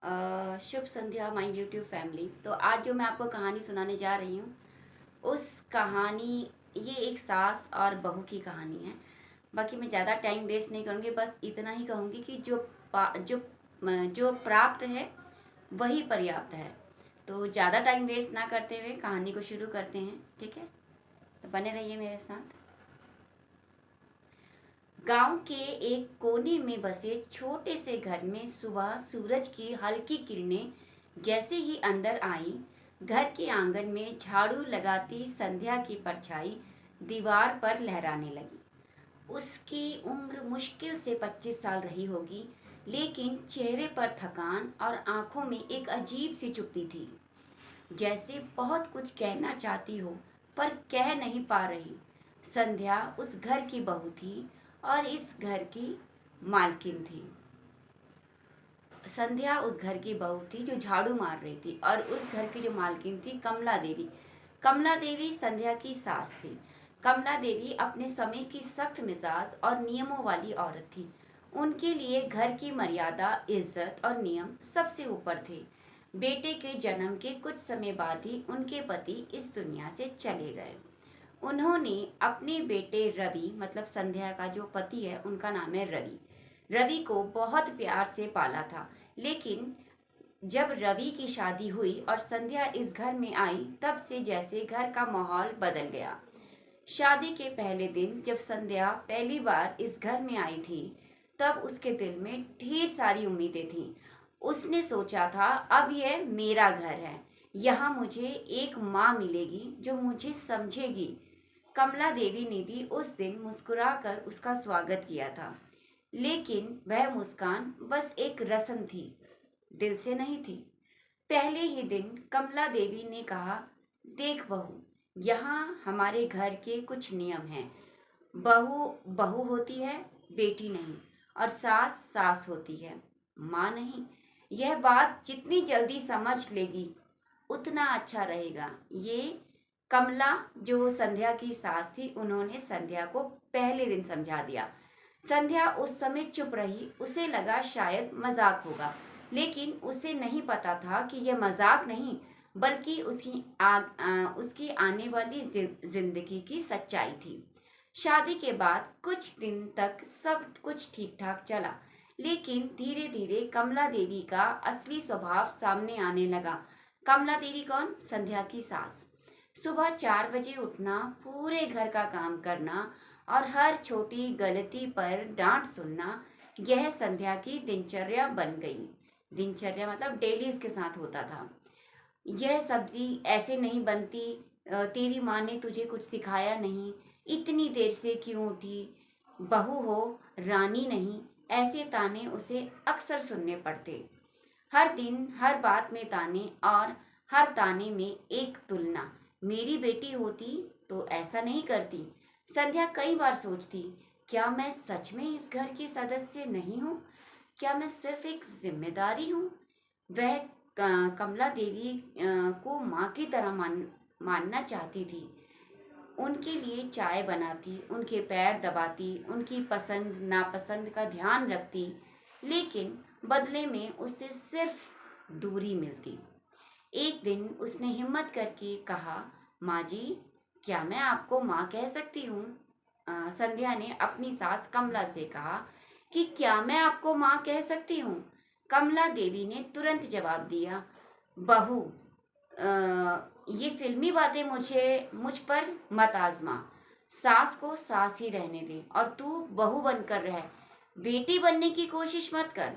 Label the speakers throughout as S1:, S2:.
S1: Shubh Sandhya my YouTube family. तो आज जो मैं आपको कहानी सुनाने जा रही हूँ, उस कहानी ये एक सास और बहू की कहानी है। बाकी मैं ज़्यादा टाइम वेस्ट नहीं करूँगी, बस इतना ही कहूँगी कि जो प्राप्त है वही पर्याप्त है। तो ज़्यादा टाइम वेस्ट ना करते हुए कहानी को शुरू करते हैं, ठीक है? तो बने रहिए मेरे साथ। गांव के एक कोने में बसे छोटे से घर में सुबह सूरज की हल्की किरणें जैसे ही अंदर आई, घर के आंगन में झाड़ू लगाती संध्या की परछाई दीवार पर लहराने लगी। उसकी उम्र मुश्किल से 25 साल रही होगी, लेकिन चेहरे पर थकान और आंखों में एक अजीब सी चुप्पी थी, जैसे बहुत कुछ कहना चाहती हो पर कह नहीं पा रही। संध्या उस घर की बहू थी और इस घर की मालकिन थी। संध्या उस घर की बहू थी जो झाड़ू मार रही थी, और उस घर की जो मालकिन थी कमला देवी। कमला देवी संध्या की सास थी। कमला देवी अपने समय की सख्त मिजाज और नियमों वाली औरत थी। उनके लिए घर की मर्यादा, इज्जत और नियम सबसे ऊपर थे। बेटे के जन्म के कुछ समय बाद ही उनके पति इस दुनिया से चले गए। उन्होंने अपने बेटे रवि, मतलब संध्या का जो पति है उनका नाम है रवि, रवि को बहुत प्यार से पाला था। लेकिन जब रवि की शादी हुई और संध्या इस घर में आई, तब से जैसे घर का माहौल बदल गया। शादी के पहले दिन जब संध्या पहली बार इस घर में आई थी, तब उसके दिल में ढेर सारी उम्मीदें थीं। उसने सोचा था, अब यह मेरा घर है, यहाँ मुझे एक माँ मिलेगी जो मुझे समझेगी। कमला देवी ने भी उस दिन मुस्कुराकर उसका स्वागत किया था, लेकिन वह मुस्कान बस एक रस्म थी, दिल से नहीं थी। पहले ही दिन कमला देवी ने कहा, देख बहू, यहाँ हमारे घर के कुछ नियम हैं। बहू बहू होती है, बेटी नहीं। और सास सास होती है, माँ नहीं। यह बात जितनी जल्दी समझ लेगी उतना अच्छा रहेगा। ये कमला, जो संध्या की सास थी, उन्होंने संध्या को पहले दिन समझा दिया। संध्या उस समय चुप रही। उसे लगा शायद मजाक होगा, लेकिन उसे नहीं पता था कि यह मजाक नहीं, बल्कि उसकी आने वाली जिंदगी की सच्चाई थी। शादी के बाद कुछ दिन तक सब कुछ ठीक ठाक चला, लेकिन धीरे धीरे कमला देवी का असली स्वभाव सामने आने लगा। कमला देवी कौन? संध्या की सास। सुबह 4 बजे उठना, पूरे घर का काम करना और हर छोटी गलती पर डांट सुनना, यह संध्या की दिनचर्या बन गई। दिनचर्या मतलब डेली उसके साथ होता था। यह सब्जी ऐसे नहीं बनती, तेरी माँ ने तुझे कुछ सिखाया नहीं, इतनी देर से क्यों उठी, बहू हो, रानी नहीं। ऐसे ताने उसे अक्सर सुनने पड़ते। हर दिन हर बात में ताने, और हर ताने में एक तुलना। मेरी बेटी होती तो ऐसा नहीं करती। संध्या कई बार सोचती, क्या मैं सच में इस घर की सदस्य नहीं हूँ? क्या मैं सिर्फ एक जिम्मेदारी हूँ? वह कमला देवी को माँ की तरह मानना चाहती थी। उनके लिए चाय बनाती, उनके पैर दबाती, उनकी पसंद नापसंद का ध्यान रखती, लेकिन बदले में उससे सिर्फ दूरी मिलती। एक दिन उसने हिम्मत करके कहा, माँ जी, क्या मैं आपको माँ कह सकती हूँ? संध्या ने अपनी सास कमला से कहा कि क्या मैं आपको माँ कह सकती हूँ? कमला देवी ने तुरंत जवाब दिया, बहू, ये फिल्मी बातें मुझ पर मत आजमा। सास को सास ही रहने दे, और तू बहू बनकर रह, बेटी बनने की कोशिश मत कर।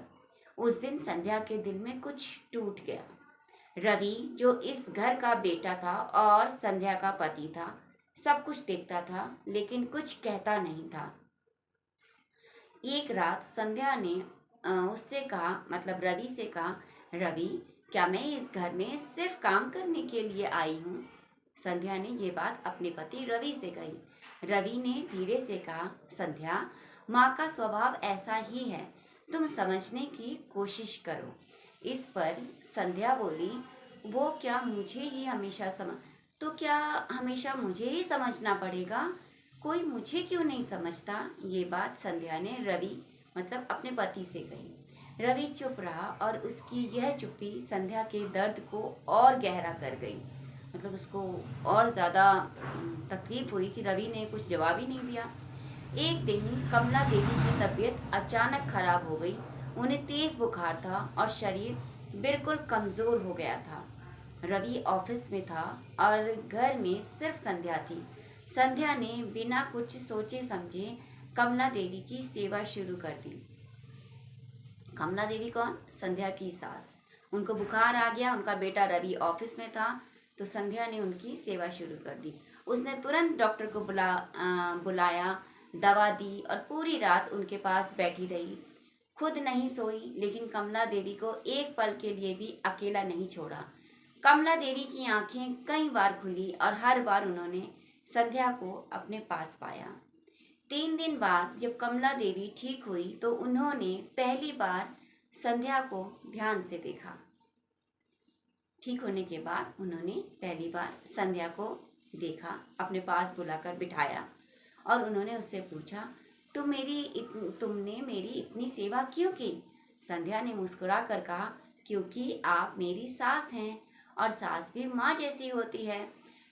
S1: उस दिन संध्या के दिल में कुछ टूट गया। रवि, जो इस घर का बेटा था और संध्या का पति था, सब कुछ देखता था लेकिन कुछ कहता नहीं था। एक रात संध्या ने उससे कहा, मतलब रवि से कहा, रवि, क्या मैं इस घर में सिर्फ काम करने के लिए आई हूँ? संध्या ने ये बात अपने पति रवि से कही। रवि ने धीरे से कहा, संध्या, माँ का स्वभाव ऐसा ही है, तुम समझने की कोशिश करो। इस पर संध्या बोली, वो क्या मुझे ही हमेशा तो क्या हमेशा मुझे ही समझना पड़ेगा? कोई मुझे क्यों नहीं समझता? ये बात संध्या ने रवि, मतलब अपने पति से कही। रवि चुप रहा और उसकी यह चुप्पी संध्या के दर्द को और गहरा कर गई। मतलब उसको और ज़्यादा तकलीफ हुई कि रवि ने कुछ जवाब ही नहीं दिया। एक दिन कमला देवी की तबीयत अचानक खराब हो गई। उन्हें तेज बुखार था और शरीर बिल्कुल कमज़ोर हो गया था। रवि ऑफिस में था और घर में सिर्फ संध्या थी। संध्या ने बिना कुछ सोचे समझे कमला देवी की सेवा शुरू कर दी। कमला देवी कौन? संध्या की सास। उनको बुखार आ गया, उनका बेटा रवि ऑफिस में था, तो संध्या ने उनकी सेवा शुरू कर दी। उसने तुरंत डॉक्टर को बुलाया, दवा दी और पूरी रात उनके पास बैठी रही। खुद नहीं सोई, लेकिन कमला देवी को एक पल के लिए भी अकेला नहीं छोड़ा। कमला देवी की आंखें कई बार खुली और हर बार उन्होंने संध्या को अपने पास पाया। 3 दिन बाद जब कमला देवी ठीक हुई तो उन्होंने पहली बार संध्या को ध्यान से देखा। ठीक होने के बाद उन्होंने पहली बार संध्या को देखा, अपने पास बुलाकर बिठाया और उन्होंने उससे पूछा, तुमने मेरी इतनी सेवा क्यों की? संध्या ने मुस्कुरा कर कहा, क्योंकि आप मेरी सास हैं और सास भी माँ जैसी होती है।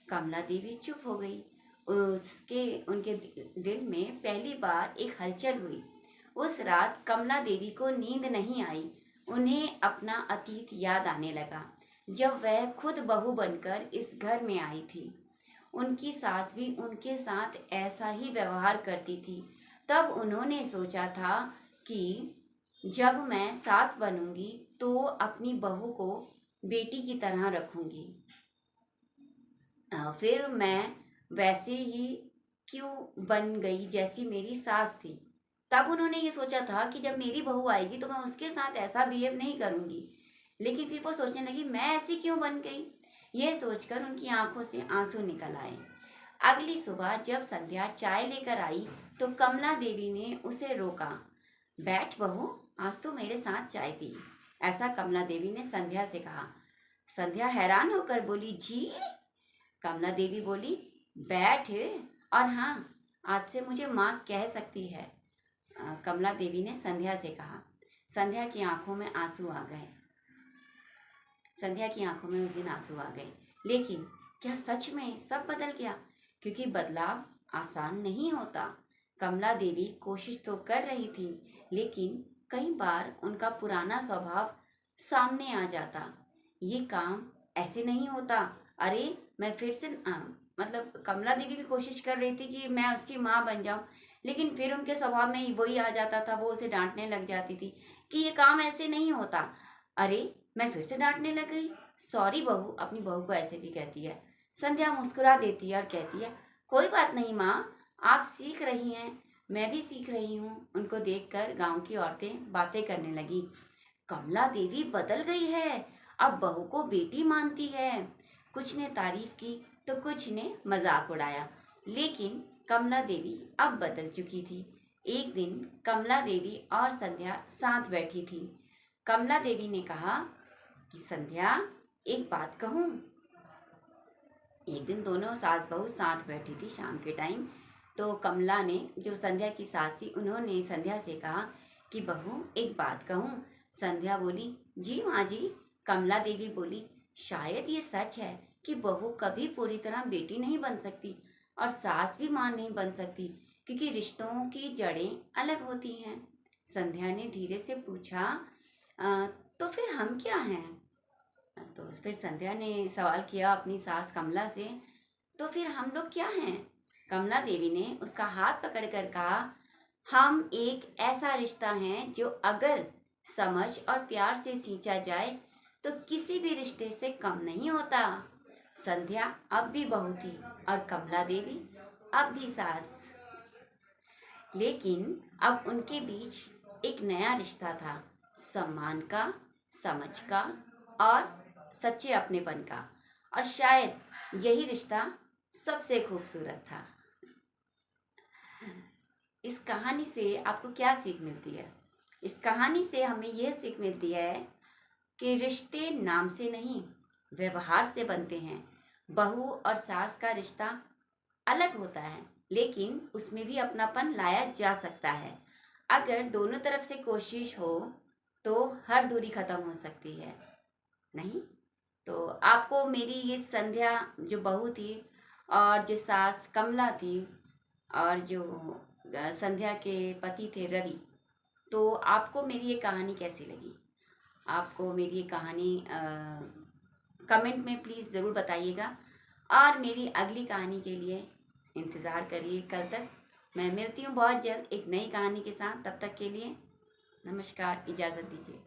S1: कमला देवी चुप हो गई। उनके दिल में पहली बार एक हलचल हुई। उस रात कमला देवी को नींद नहीं आई। उन्हें अपना अतीत याद आने लगा, जब वह खुद बहू बनकर इस घर में आई थी। उनकी सास भी उनके साथ ऐसा ही व्यवहार करती थी। तब उन्होंने सोचा था कि जब मैं सास बनूंगी तो अपनी बहू को बेटी की तरह रखूंगी। फिर मैं वैसे ही क्यों बन गई जैसी मेरी सास थी। तब उन्होंने ये सोचा था कि जब मेरी बहू आएगी तो मैं उसके साथ ऐसा बिहेव नहीं करूंगी। लेकिन फिर वो सोचने लगी, मैं ऐसी क्यों बन गई? ये सोचकर उनकी आंखों से आंसू निकल आए। अगली सुबह जब संध्या चाय लेकर आई तो कमला देवी ने उसे रोका। बैठ बहू, आज तो मेरे साथ चाय पी, ऐसा कमला देवी ने संध्या से कहा। संध्या हैरान होकर बोली, जी? कमला देवी बोली, बैठ, और हाँ, आज से मुझे माँ कह सकती है, कमला देवी ने संध्या से कहा। संध्या की आंखों में आंसू आ गए। संध्या की आंखों में उस दिन आंसू आ गए। लेकिन क्या सच में सब बदल गया? क्योंकि बदलाव आसान नहीं होता। कमला देवी कोशिश तो कर रही थी, लेकिन कई बार उनका पुराना स्वभाव सामने आ जाता। ये काम ऐसे नहीं होता। अरे मैं फिर से मतलब कमला देवी भी कोशिश कर रही थी कि मैं उसकी माँ बन जाऊं, लेकिन फिर उनके स्वभाव में वही आ जाता था। वो उसे डांटने लग जाती थी कि ये काम ऐसे नहीं होता। अरे मैं फिर से डांटने लग गई। सॉरी बहू, अपनी बहू को ऐसे भी कहती है। संध्या मुस्कुरा देती है और कहती है, कोई बात नहीं माँ, आप सीख रही हैं, मैं भी सीख रही हूँ। उनको देखकर गांव की औरतें बातें करने लगी। कमला देवी बदल गई है, अब बहू को बेटी मानती है। कुछ ने तारीफ की तो कुछ ने मजाक उड़ाया, लेकिन कमला देवी अब बदल चुकी थी। एक दिन कमला देवी और संध्या साथ बैठी थी। कमला देवी ने कहा कि संध्या, एक बात कहूँ? एक दिन दोनों सास बहू साथ बैठी थी शाम के टाइम। तो कमला ने, जो संध्या की सास थी, उन्होंने संध्या से कहा कि बहू एक बात कहूँ? संध्या बोली, जी माँ जी। कमला देवी बोली, शायद ये सच है कि बहू कभी पूरी तरह बेटी नहीं बन सकती और सास भी माँ नहीं बन सकती, क्योंकि रिश्तों की जड़ें अलग होती हैं। संध्या ने धीरे से पूछा, तो फिर हम क्या हैं? तो फिर संध्या ने सवाल किया अपनी सास कमला से, तो फिर हम लोग क्या हैं? कमला देवी ने उसका हाथ पकड़कर कहा, हम एक ऐसा रिश्ता है जो अगर समझ और प्यार से सींचा जाए तो किसी भी रिश्ते से कम नहीं होता। संध्या अब भी बहू थी और कमला देवी अब भी सास, लेकिन अब उनके बीच एक नया रिश्ता था, सम्मान का, समझ का और सच्चे अपनेपन का। और शायद यही रिश्ता सबसे खूबसूरत था। इस कहानी से आपको क्या सीख मिलती है? इस कहानी से हमें यह सीख मिलती है कि रिश्ते नाम से नहीं, व्यवहार से बनते हैं। बहू और सास का रिश्ता अलग होता है, लेकिन उसमें भी अपनापन लाया जा सकता है अगर दोनों तरफ से कोशिश हो तो हर दूरी ख़त्म हो सकती है, नहीं? तो आपको मेरी ये संध्या जो बहू थी और जो सास कमला थी और जो संध्या के पति थे रवि, तो आपको मेरी ये कहानी कैसी लगी? आपको मेरी ये कहानी कमेंट में प्लीज़ ज़रूर बताइएगा और मेरी अगली कहानी के लिए इंतज़ार करिए कल तक। मैं मिलती हूँ बहुत जल्द एक नई कहानी के साथ, तब तक के लिए नमस्कार, इजाज़त दीजिए।